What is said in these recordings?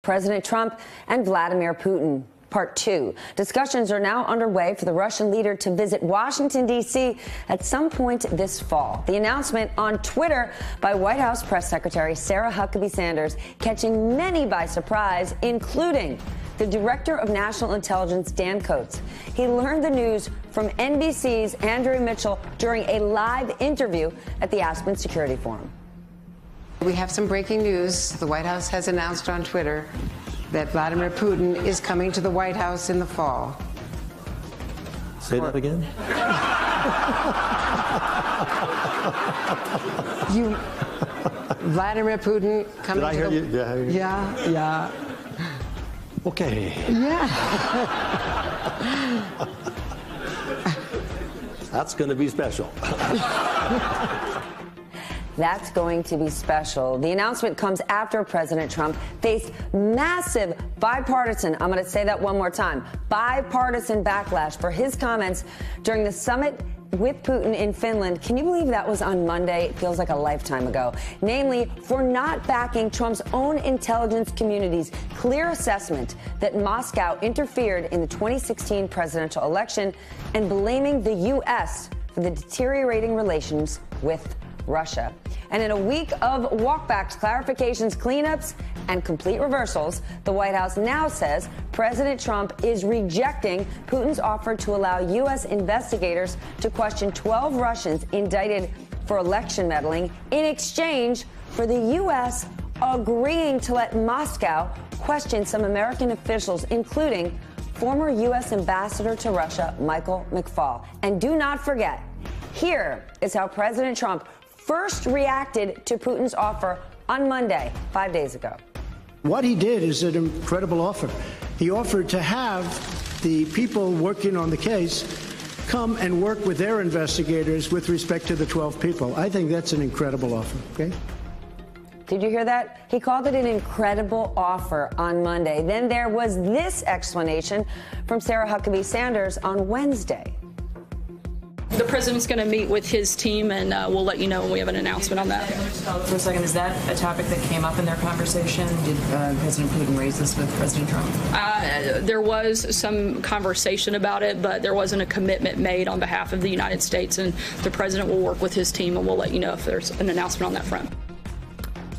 President Trump and Vladimir Putin. Part 2. Discussions are now underway for the Russian leader to visit Washington, D.C. at some point this fall. The announcement on Twitter by White House Press Secretary Sarah Huckabee Sanders catching many by surprise, including the Director of National Intelligence, Dan Coats. He learned the news from NBC's Andrea Mitchell during a live interview at the Aspen Security Forum. We have some breaking news. The White House has announced on Twitter that Vladimir Putin is coming to the White House in the fall. Say that again? Vladimir Putin coming Did I hear you? Did I hear you? Yeah. Okay. Yeah. That's going to be special. That's going to be special. The announcement comes after President Trump faced massive bipartisan, I'm going to say that one more time, bipartisan backlash for his comments during the summit with Putin in Finland. Can you believe that was on Monday? It feels like a lifetime ago. Namely, for not backing Trump's own intelligence community's clear assessment that Moscow interfered in the 2016 presidential election and blaming the U.S. for the deteriorating relations with Russia. And in a week of walkbacks, clarifications, cleanups, and complete reversals, the White House now says President Trump is rejecting Putin's offer to allow U.S. investigators to question 12 Russians indicted for election meddling in exchange for the U.S. agreeing to let Moscow question some American officials, including former U.S. Ambassador to Russia, Michael McFaul. And do not forget, here is how President Trump first reacted to Putin's offer on Monday, 5 days ago. What he did is an incredible offer. He offered to have the people working on the case come and work with their investigators with respect to the 12 people. I think that's an incredible offer, okay? Did you hear that? He called it an incredible offer on Monday. Then there was this explanation from Sarah Huckabee Sanders on Wednesday. The president's going to meet with his team, and we'll let you know when we have an announcement on that. For a second, is that a topic that came up in their conversation? Did President Putin raise this with President Trump? There was some conversation about it, but there wasn't a commitment made on behalf of the United States, and the president will work with his team, and we'll let you know if there's an announcement on that front.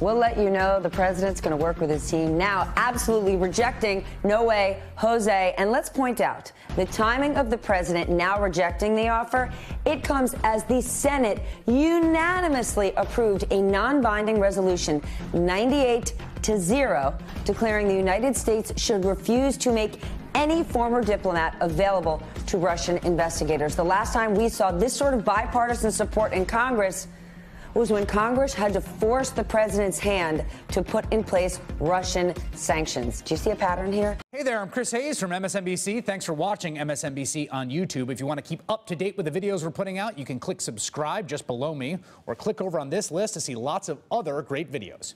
We'll let you know the president's going to work with his team. Now, absolutely rejecting, no way, Jose. And let's point out the timing of the president now rejecting the offer. It comes as the Senate unanimously approved a non-binding resolution, 98-0, declaring the United States should refuse to make any former diplomat available to Russian investigators. The last time we saw this sort of bipartisan support in Congress was when Congress had to force the president's hand to put in place Russian sanctions. Do you see a pattern here? Hey there, I'm Chris Hayes from MSNBC. Thanks for watching MSNBC on YouTube. If you want to keep up to date with the videos we're putting out, you can click subscribe just below me or click over on this list to see lots of other great videos.